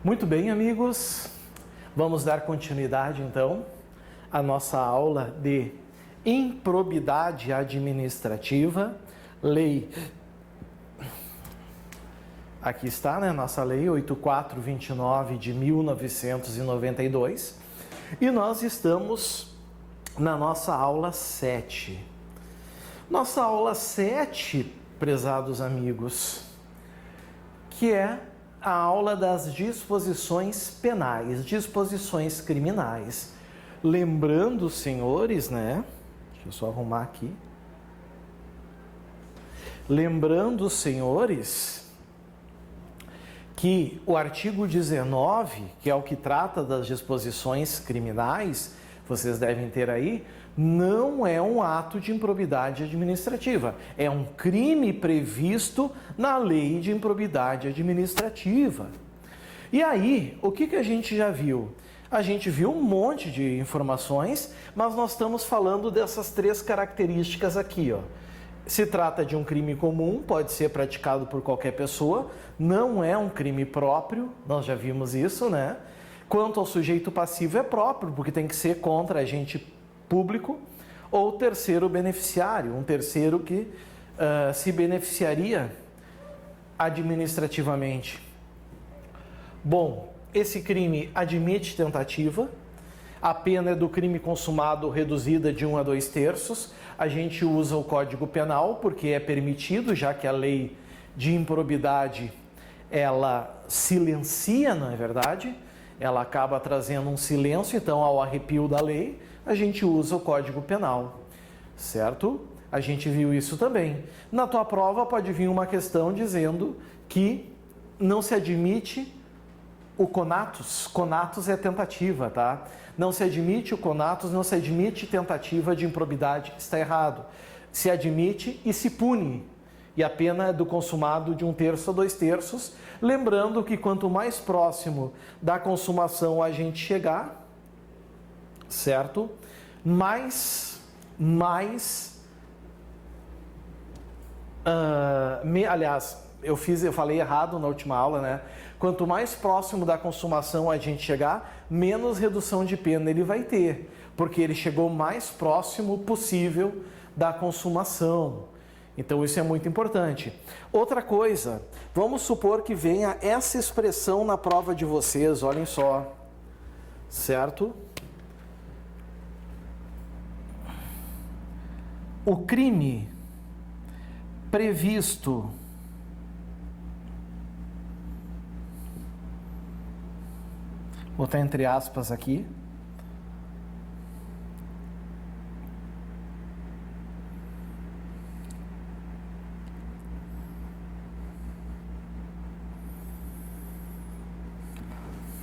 Muito bem, amigos, vamos dar continuidade então à nossa aula de improbidade administrativa, lei, aqui está, né, nossa lei 8429 de 1992, e nós estamos na nossa aula 7. Nossa aula 7, prezados amigos, que é a aula das disposições penais, disposições criminais. Lembrando, senhores, né? Deixa eu só arrumar aqui. Lembrando, senhores, que o artigo 19, que é o que trata das disposições criminais, vocês devem ter aí, não é um ato de improbidade administrativa, é um crime previsto na lei de improbidade administrativa. E aí, o que a gente já viu? A gente viu um monte de informações, mas nós estamos falando dessas três características aqui, ó. Se trata de um crime comum, pode ser praticado por qualquer pessoa, não é um crime próprio, nós já vimos isso, né? Quanto ao sujeito passivo, é próprio, porque tem que ser contra agente público ou terceiro beneficiário, um terceiro que se beneficiaria administrativamente. Bom, esse crime admite tentativa, a pena é do crime consumado reduzida de 1 a 2/3, a gente usa o Código Penal porque é permitido, já que a lei de improbidade, ela silencia, não é verdade? Ela acaba trazendo um silêncio, então ao arrepio da lei, a gente usa o Código Penal, certo? A gente viu isso também. Na tua prova pode vir uma questão dizendo que não se admite o conatus. Conatus é tentativa, tá? Não se admite o conatus, não se admite tentativa de improbidade, está errado. Se admite e se pune. E a pena é do consumado de 1/3 a 2/3. Lembrando que quanto mais próximo da consumação a gente chegar, certo? Aliás, eu falei errado na última aula, né? Quanto mais próximo da consumação a gente chegar, menos redução de pena ele vai ter, porque ele chegou mais próximo possível da consumação. Então isso é muito importante. Outra coisa, vamos supor que venha essa expressão na prova de vocês, olhem só, certo? O crime previsto vou botar entre aspas aqui,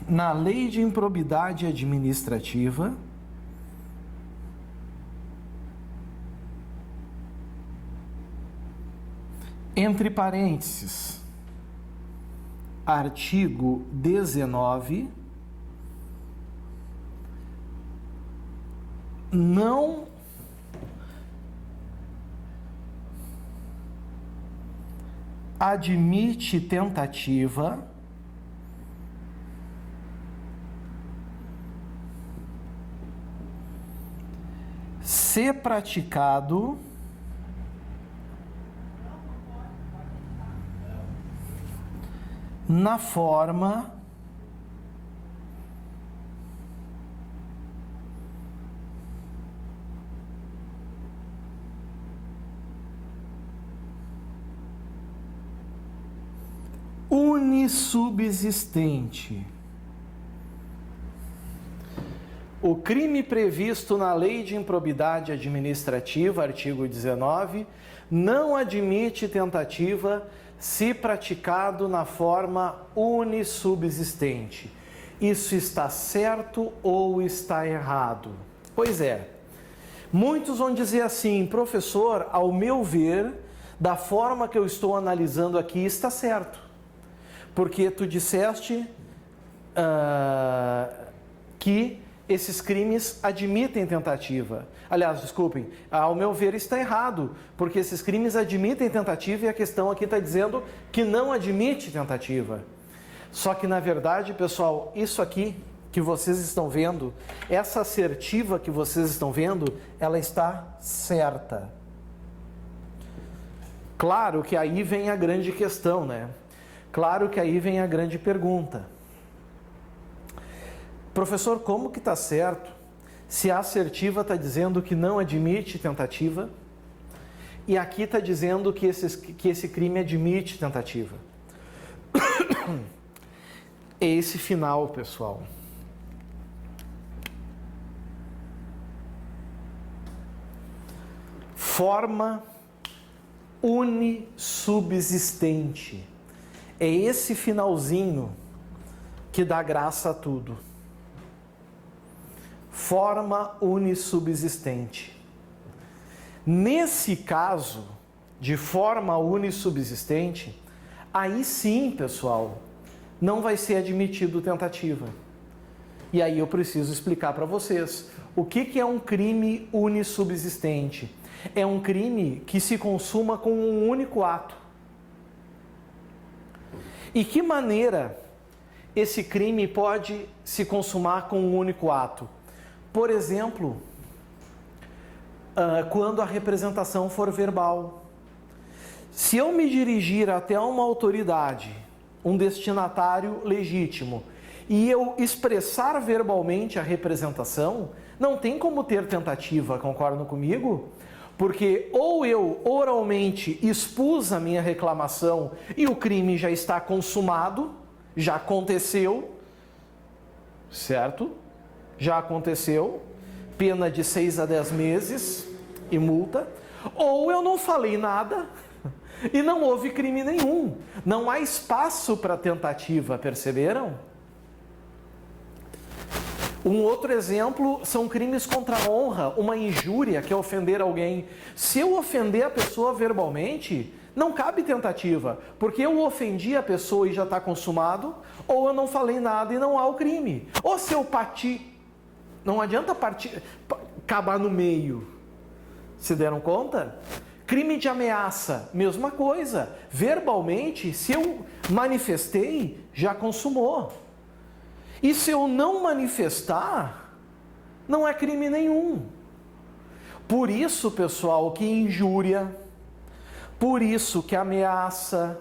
na lei de improbidade administrativa, entre parênteses, artigo 19, não admite tentativa se praticado na forma unissubsistente. O crime previsto na lei de improbidade administrativa, artigo 19, não admite tentativa se praticado na forma unissubsistente. Isso está certo ou está errado? Pois é. Muitos vão dizer assim, professor, ao meu ver, da forma que eu estou analisando aqui, está certo. Porque tu disseste que esses crimes admitem tentativa. Aliás, desculpem, ao meu ver está errado, porque esses crimes admitem tentativa e a questão aqui está dizendo que não admite tentativa. Só que, na verdade, pessoal, isso aqui que vocês estão vendo, essa assertiva que vocês estão vendo, ela está certa. Claro que aí vem a grande questão, né? Claro que aí vem a grande pergunta. Professor, como que está certo se a assertiva está dizendo que não admite tentativa e aqui está dizendo que esse crime admite tentativa? É esse final, pessoal. Forma unissubsistente. É esse finalzinho que dá graça a tudo. Forma unissubsistente. Nesse caso de forma unissubsistente, aí sim, pessoal, não vai ser admitido tentativa. E aí eu preciso explicar para vocês. O que é um crime unissubsistente? É um crime que se consuma com um único ato. E que maneira esse crime pode se consumar com um único ato? Por exemplo, quando a representação for verbal. Se eu me dirigir até uma autoridade, um destinatário legítimo, e eu expressar verbalmente a representação, não tem como ter tentativa, concordam comigo? Porque ou eu oralmente expus a minha reclamação e o crime já está consumado, já aconteceu, certo? Já aconteceu, pena de 6 a 10 meses e multa, ou eu não falei nada e não houve crime nenhum. Não há espaço para tentativa, perceberam? Um outro exemplo são crimes contra a honra, uma injúria, que é ofender alguém. Se eu ofender a pessoa verbalmente, não cabe tentativa, porque eu ofendi a pessoa e já está consumado, ou eu não falei nada e não há o crime. Ou se eu não adianta acabar no meio. Se deram conta? Crime de ameaça, mesma coisa. Verbalmente, se eu manifestei, já consumou. E se eu não manifestar, não é crime nenhum. Por isso, pessoal, que injúria, por isso que ameaça,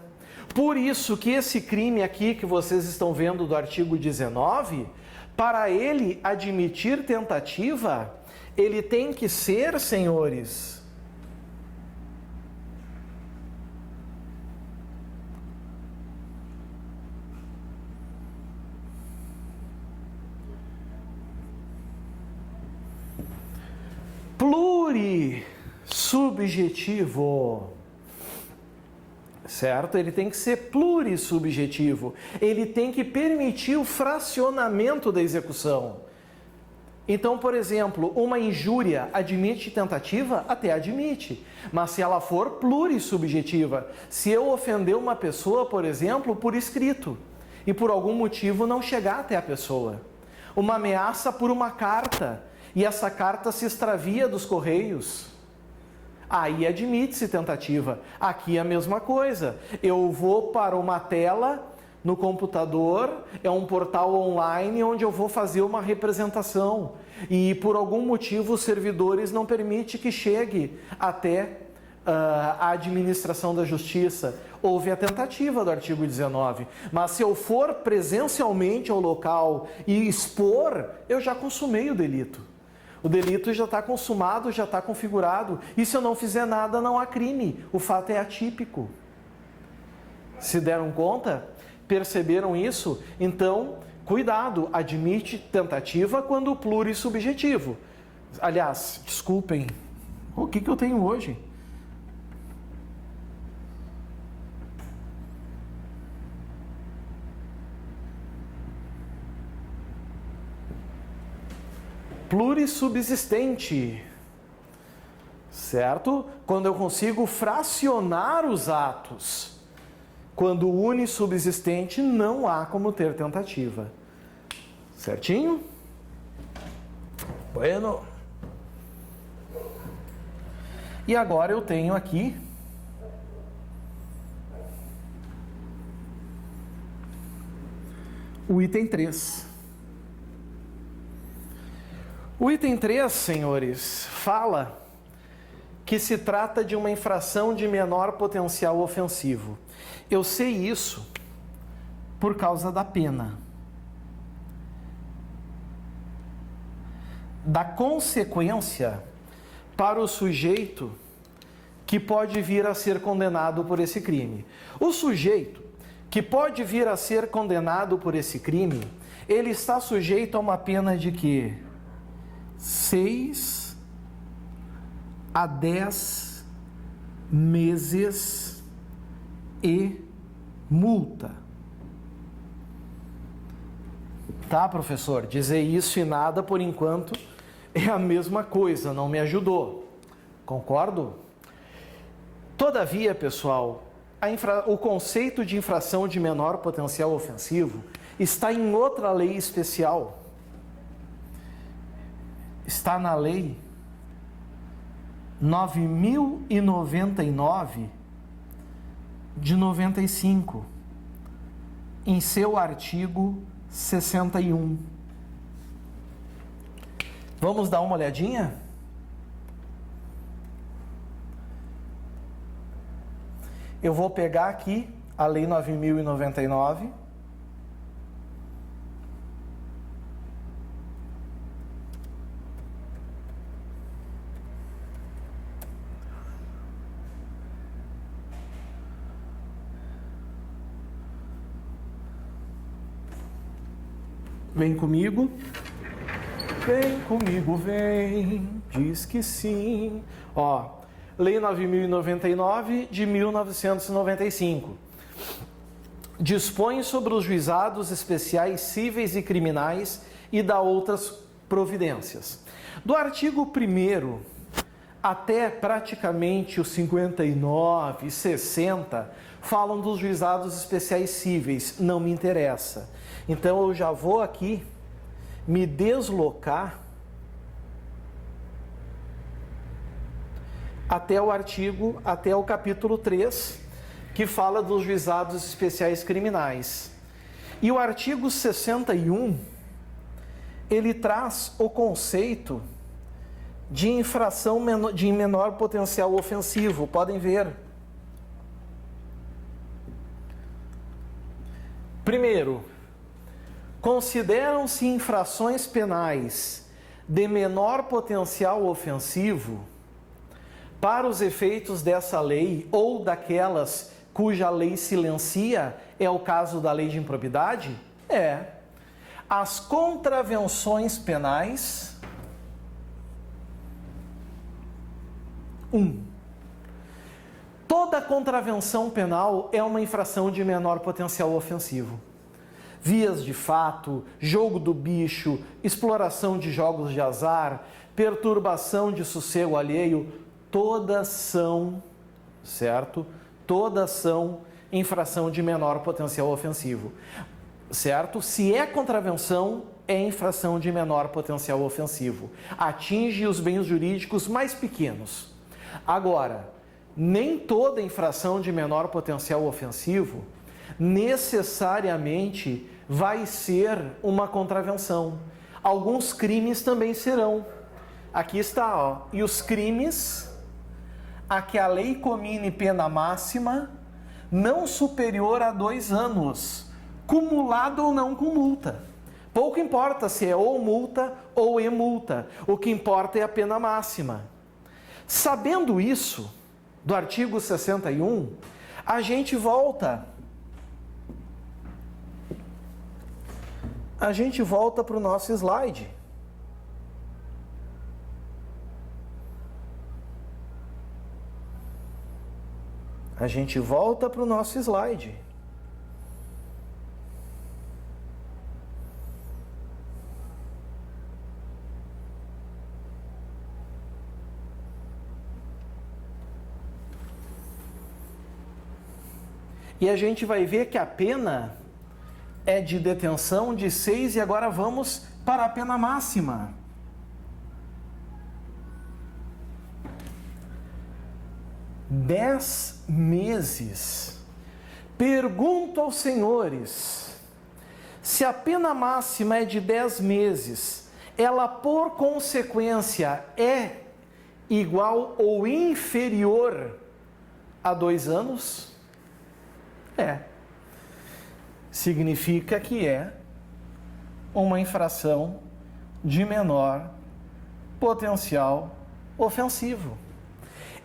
por isso que esse crime aqui que vocês estão vendo do artigo 19, para ele admitir tentativa, ele tem que ser, senhores, plurissubjetivo, certo? Ele tem que ser plurissubjetivo, ele tem que permitir o fracionamento da execução. Então, por exemplo, uma injúria admite tentativa? Até admite, mas se ela for plurissubjetiva, se eu ofender uma pessoa, por exemplo, por escrito, e por algum motivo não chegar até a pessoa, uma ameaça por uma carta, e essa carta se extravia dos correios, aí admite-se tentativa. Aqui é a mesma coisa. Eu vou para uma tela no computador, é um portal online onde eu vou fazer uma representação e por algum motivo os servidores não permitem que chegue até a administração da justiça. Houve a tentativa do artigo 19, mas se eu for presencialmente ao local e expor, eu já consumei o delito. O delito já está consumado, já está configurado. E se eu não fizer nada, não há crime. O fato é atípico. Se deram conta? Perceberam isso? Então, cuidado, admite tentativa quando plurissubjetivo. Aliás, desculpem, o que eu tenho hoje? Plurissubsistente, certo? Quando eu consigo fracionar os atos. Quando unissubsistente, não há como ter tentativa. Certinho? Bueno. E agora eu tenho aqui o item 3. O item 3, senhores, fala que se trata de uma infração de menor potencial ofensivo. Eu sei isso por causa da pena. Da consequência para o sujeito que pode vir a ser condenado por esse crime. O sujeito que pode vir a ser condenado por esse crime, ele está sujeito a uma pena de quê? 6 a 10 meses e multa. Tá, professor? Dizer isso e nada por enquanto é a mesma coisa, não me ajudou. Concordo? Todavia, pessoal, o conceito de infração de menor potencial ofensivo está em outra lei especial. Está na lei 9.099 de 95, em seu artigo 61. Vamos dar uma olhadinha? Eu vou pegar aqui a lei 9.099. Vem comigo. Vem comigo, vem. Diz que sim. Ó, Lei 9.099 de 1995. Dispõe sobre os juizados especiais cíveis e criminais e dá outras providências. Do artigo 1º até praticamente os 59 e 60 falam dos juizados especiais cíveis, não me interessa. Então eu já vou aqui me deslocar até o capítulo 3, que fala dos juizados especiais criminais. E o artigo 61, ele traz o conceito de infração de menor potencial ofensivo. Podem ver. Primeiro, consideram-se infrações penais de menor potencial ofensivo para os efeitos dessa lei ou daquelas cuja lei silencia, é o caso da lei de improbidade? As contravenções penais. 1. Toda contravenção penal é uma infração de menor potencial ofensivo. Vias de fato, jogo do bicho, exploração de jogos de azar, perturbação de sossego alheio, todas são, certo? Todas são infração de menor potencial ofensivo, certo? Se é contravenção, é infração de menor potencial ofensivo. Atinge os bens jurídicos mais pequenos. Agora, nem toda infração de menor potencial ofensivo necessariamente vai ser uma contravenção. Alguns crimes também serão. Aqui está, ó. E os crimes a que a lei comine pena máxima não superior a 2 anos, cumulado ou não com multa. Pouco importa se é ou multa ou emulta. O que importa é a pena máxima. Sabendo isso, do artigo 61, a gente volta para o nosso slide. E a gente vai ver que a pena é de detenção de 6 e agora vamos para a pena máxima. Dez meses. Pergunto aos senhores, Se a pena máxima é de 10 meses, ela por consequência é igual ou inferior a 2 anos? É. Significa que é uma infração de menor potencial ofensivo.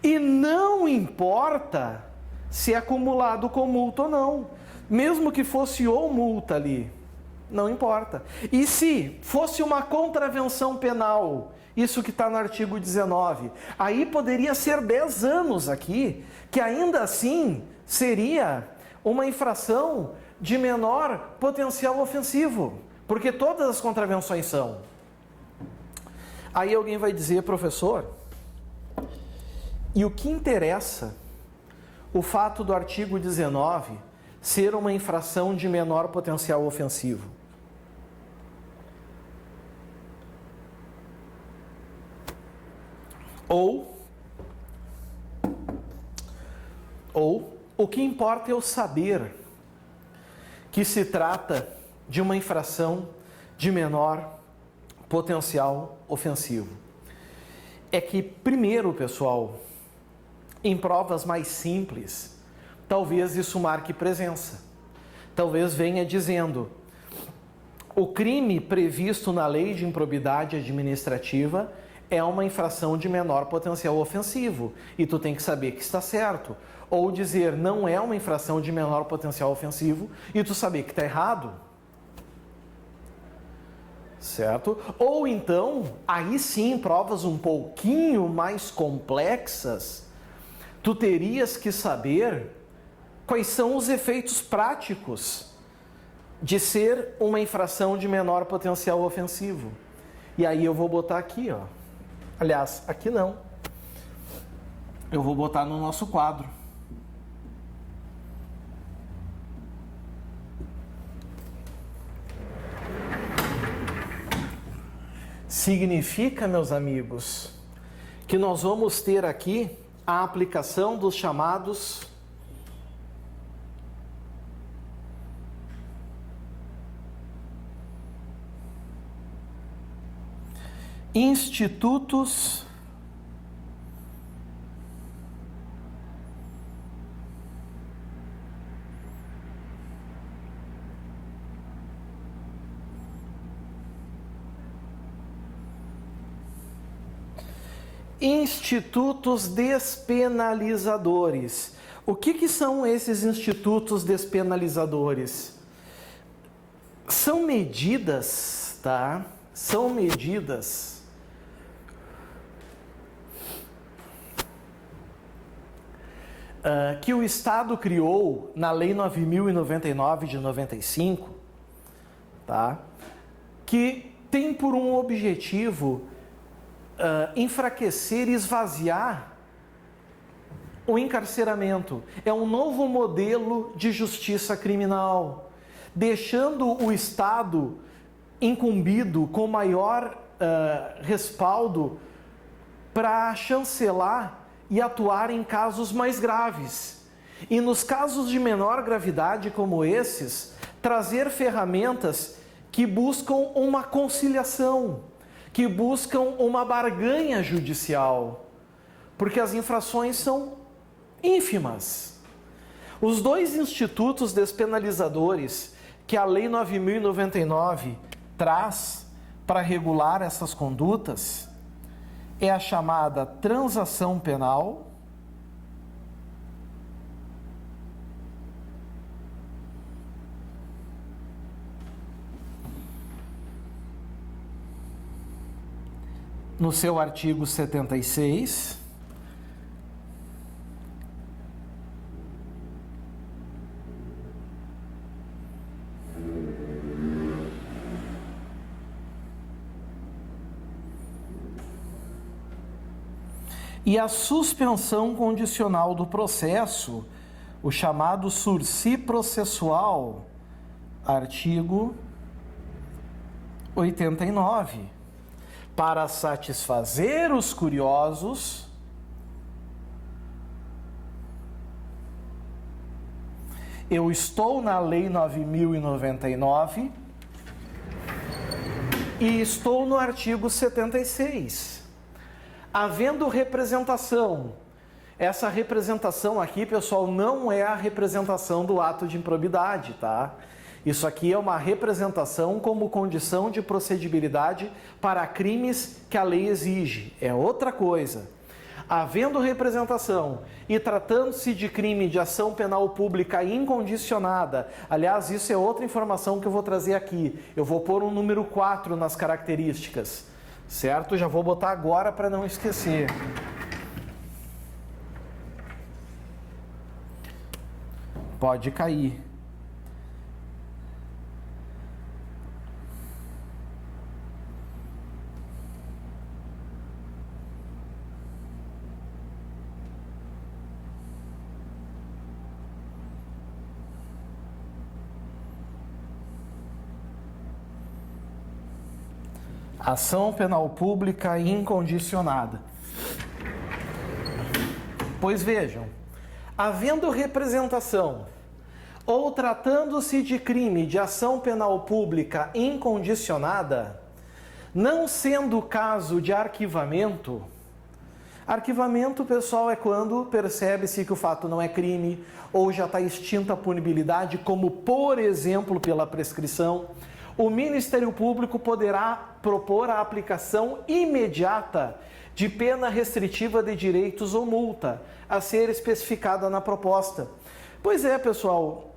E não importa se é acumulado com multa ou não. Mesmo que fosse ou multa ali, não importa. E se fosse uma contravenção penal, isso que está no artigo 19, aí poderia ser 10 anos aqui, que ainda assim seria uma infração de menor potencial ofensivo, porque todas as contravenções são. Aí alguém vai dizer, professor, e o que interessa o fato do artigo 19 ser uma infração de menor potencial ofensivo? Ou o que importa é eu saber que se trata de uma infração de menor potencial ofensivo. É que, primeiro, pessoal, em provas mais simples, talvez isso marque presença. Talvez venha dizendo: o crime previsto na lei de improbidade administrativa é uma infração de menor potencial ofensivo e tu tem que saber que está certo. Ou dizer, não é uma infração de menor potencial ofensivo e tu saber que está errado. Certo? Ou então, aí sim, provas um pouquinho mais complexas, tu terias que saber quais são os efeitos práticos de ser uma infração de menor potencial ofensivo. E aí eu vou botar aqui, ó. Aliás, aqui não. Eu vou botar no nosso quadro. Significa, meus amigos, que nós vamos ter aqui a aplicação dos chamados institutos despenalizadores. O que são esses institutos despenalizadores? São medidas, tá? São medidas que o Estado criou na Lei 9.099 de 95, tá? Que tem por um objetivo enfraquecer e esvaziar o encarceramento. É um novo modelo de justiça criminal, deixando o Estado incumbido com maior respaldo para chancelar e atuar em casos mais graves. E nos casos de menor gravidade como esses, trazer ferramentas que buscam uma conciliação, que buscam uma barganha judicial, porque as infrações são ínfimas. Os dois institutos despenalizadores que a Lei 9.099 traz para regular essas condutas é a chamada transação penal no seu artigo 76, e a suspensão condicional do processo, o chamado sursi processual, artigo 89, para satisfazer os curiosos, eu estou na Lei 9.099 E estou no artigo 76. Havendo representação, essa representação aqui, pessoal, não é a representação do ato de improbidade, tá? Isso aqui é uma representação como condição de procedibilidade para crimes que a lei exige. É outra coisa. Havendo representação e tratando-se de crime de ação penal pública incondicionada, aliás, isso é outra informação que eu vou trazer aqui. Eu vou pôr um número 4 nas características, certo? Já vou botar agora para não esquecer. Pode cair. Ação penal pública incondicionada. Pois vejam, havendo representação ou tratando-se de crime de ação penal pública incondicionada, não sendo caso de arquivamento, arquivamento, pessoal, é quando percebe-se que o fato não é crime ou já está extinta a punibilidade, como por exemplo pela prescrição, o Ministério Público poderá propor a aplicação imediata de pena restritiva de direitos ou multa, a ser especificada na proposta. Pois é, pessoal,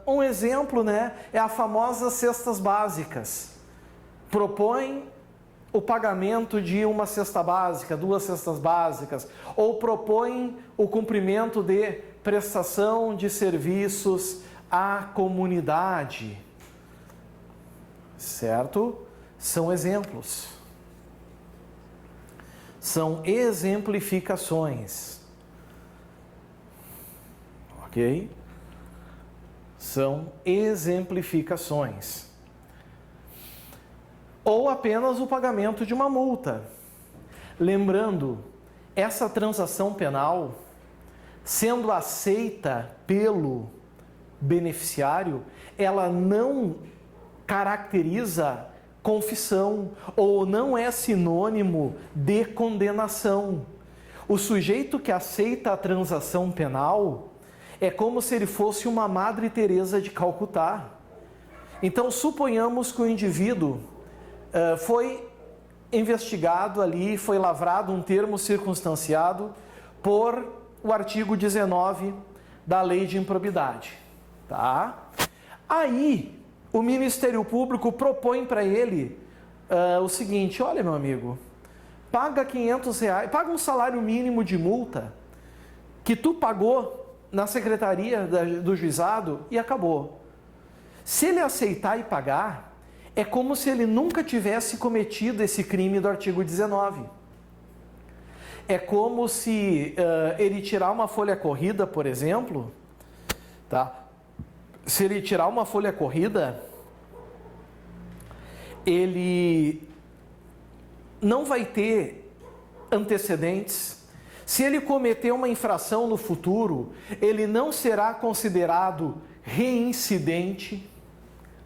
um exemplo, né, é a famosa cestas básicas. Propõe o pagamento de uma cesta básica, 2 cestas básicas, ou propõe o cumprimento de prestação de serviços à comunidade. Certo? São exemplos. São exemplificações. Ok? São exemplificações. Ou apenas o pagamento de uma multa. Lembrando, essa transação penal, sendo aceita pelo beneficiário, ela não caracteriza confissão ou não é sinônimo de condenação. O sujeito que aceita a transação penal é como se ele fosse uma Madre Teresa de Calcutá. Então, suponhamos que o indivíduo foi investigado ali, foi lavrado um termo circunstanciado por o artigo 19 da Lei de Improbidade, tá? Aí, o Ministério Público propõe para ele o seguinte: olha, meu amigo, paga R$500, paga um salário mínimo de multa que tu pagou na secretaria do juizado e acabou. Se ele aceitar e pagar, é como se ele nunca tivesse cometido esse crime do artigo 19. É como se ele tirar uma folha corrida, por exemplo, tá? Se ele tirar uma folha corrida, ele não vai ter antecedentes. Se ele cometer uma infração no futuro, ele não será considerado reincidente.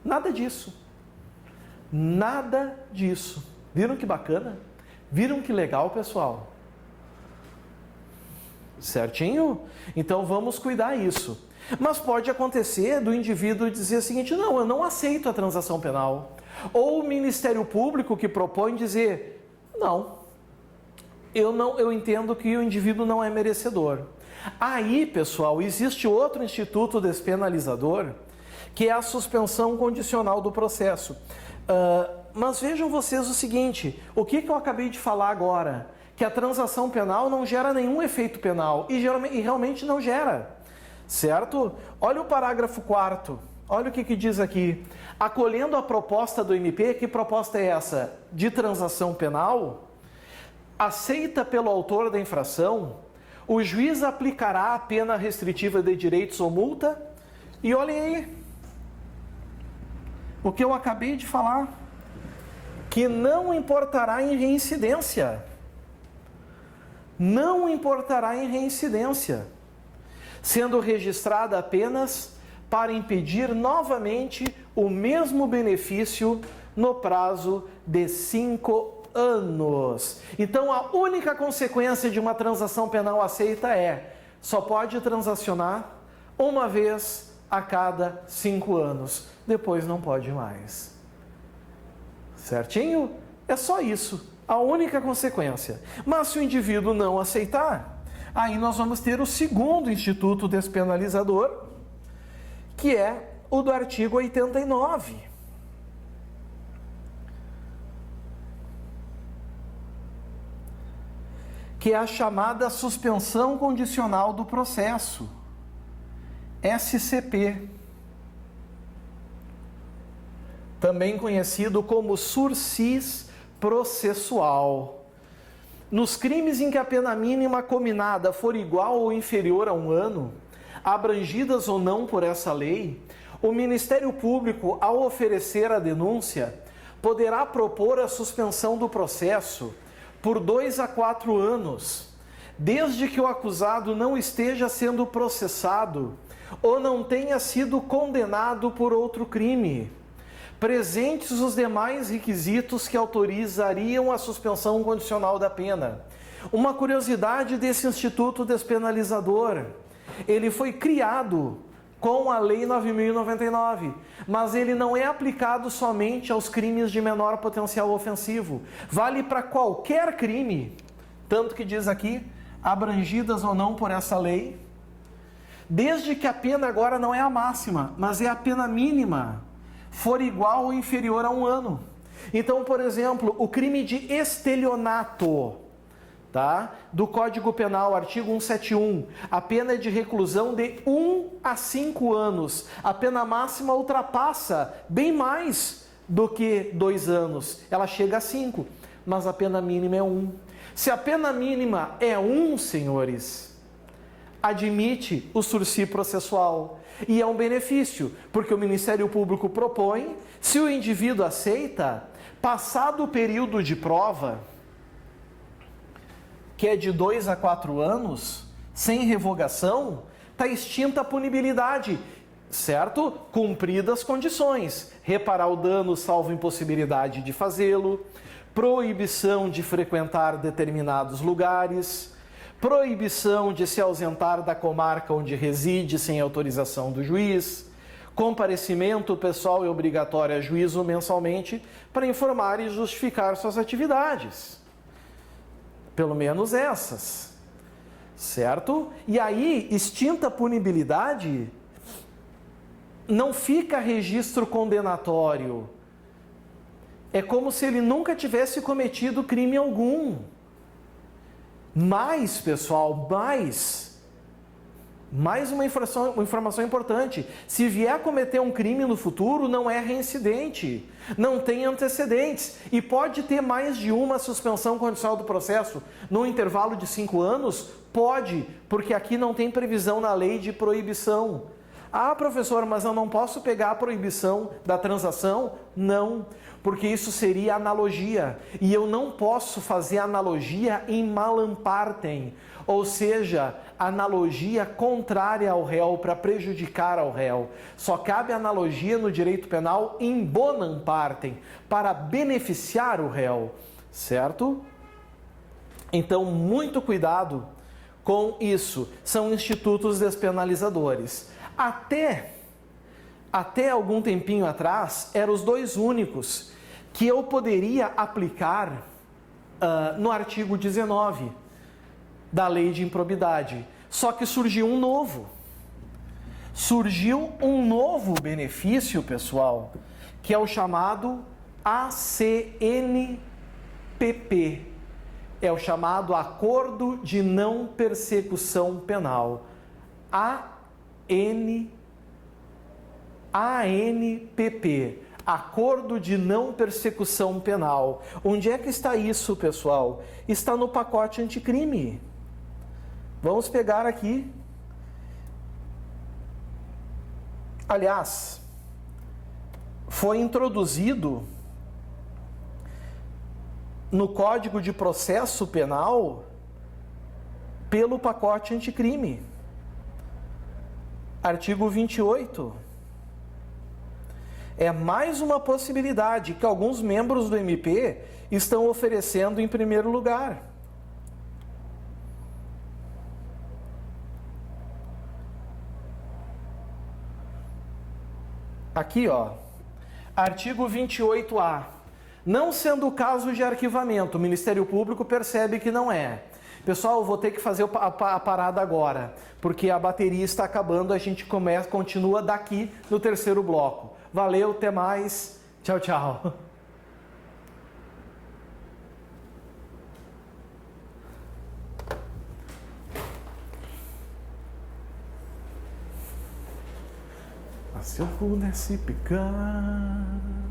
Nada disso. Nada disso. Viram que bacana? Viram que legal, pessoal? Certinho? Então vamos cuidar isso. Mas pode acontecer do indivíduo dizer o seguinte: não, eu não aceito a transação penal. Ou o Ministério Público que propõe dizer: não, eu entendo que o indivíduo não é merecedor. Aí, pessoal, existe outro instituto despenalizador, que é a suspensão condicional do processo. Mas vejam vocês o seguinte: o que eu acabei de falar agora? Que a transação penal não gera nenhum efeito penal, e realmente não gera. Certo? Olha o parágrafo 4º, olha o que diz aqui. Acolhendo a proposta do MP, que proposta é essa? De transação penal, aceita pelo autor da infração, o juiz aplicará a pena restritiva de direitos ou multa, e olhem aí, o que eu acabei de falar, que não importará em reincidência. Não importará em reincidência, sendo registrada apenas para impedir novamente o mesmo benefício no prazo de 5 anos. Então, a única consequência de uma transação penal aceita é: só pode transacionar uma vez a cada 5 anos. Depois não pode mais. Certinho? É só isso. A única consequência. Mas se o indivíduo não aceitar, aí nós vamos ter o segundo instituto despenalizador, que é o do artigo 89. Que é a chamada suspensão condicional do processo, SCP. Também conhecido como sursis processual. Nos crimes em que a pena mínima cominada for igual ou inferior a 1 ano, abrangidas ou não por essa lei, o Ministério Público, ao oferecer a denúncia, poderá propor a suspensão do processo por 2 a 4 anos, desde que o acusado não esteja sendo processado ou não tenha sido condenado por outro crime, presentes os demais requisitos que autorizariam a suspensão condicional da pena. Uma curiosidade desse instituto despenalizador: ele foi criado com a Lei 9.099, mas ele não é aplicado somente aos crimes de menor potencial ofensivo. Vale para qualquer crime, tanto que diz aqui, abrangidas ou não por essa lei, desde que a pena agora não é a máxima, mas é a pena mínima, for igual ou inferior a 1 ano. Então, por exemplo, o crime de estelionato, tá? Do Código Penal, artigo 171, a pena é de reclusão de 1 a 5 anos. A pena máxima ultrapassa bem mais do que 2 anos. Ela chega a 5, mas a pena mínima é 1. Se a pena mínima é 1, senhores, admite o sursi processual. E é um benefício, porque o Ministério Público propõe, se o indivíduo aceita, passado o período de prova, que é de 2 a 4 anos, sem revogação, está extinta a punibilidade, certo? Cumpridas as condições: reparar o dano salvo impossibilidade de fazê-lo, proibição de frequentar determinados lugares, proibição de se ausentar da comarca onde reside sem autorização do juiz, comparecimento pessoal e obrigatório a juízo mensalmente para informar e justificar suas atividades. Pelo menos essas, certo? E aí, extinta a punibilidade, não fica registro condenatório. É como se ele nunca tivesse cometido crime algum. Mas, pessoal, mais uma informação importante: se vier a cometer um crime no futuro, não é reincidente, não tem antecedentes e pode ter mais de uma suspensão condicional do processo no intervalo de 5 anos? Pode, porque aqui não tem previsão na lei de proibição. Ah, professor, mas eu não posso pegar a proibição da transação? Não, porque isso seria analogia, e eu não posso fazer analogia em malam partem, ou seja, analogia contrária ao réu para prejudicar ao réu. Só cabe analogia no direito penal em bonam partem, para beneficiar o réu, certo? Então, muito cuidado com isso. São institutos despenalizadores. Até algum tempinho atrás, eram os 2 únicos que eu poderia aplicar no artigo 19 da Lei de Improbidade. Só que surgiu um novo. Surgiu um novo benefício, pessoal, que é o chamado ACNPP. É o chamado Acordo de Não Persecução Penal. ANPP, Acordo de Não Persecução Penal. Onde é que está isso, pessoal? Está no pacote anticrime. Vamos pegar aqui. Aliás, foi introduzido no Código de Processo Penal pelo pacote anticrime. Artigo 28. é mais uma possibilidade que alguns membros do MP estão oferecendo em primeiro lugar. Aqui, ó, artigo 28A. Não sendo o caso de arquivamento, o Ministério Público percebe que não é. Pessoal, eu vou ter que fazer a parada agora, porque a bateria está acabando, a gente continua daqui no terceiro bloco. Valeu, até mais. Tchau, tchau. Se eu pudesse picar...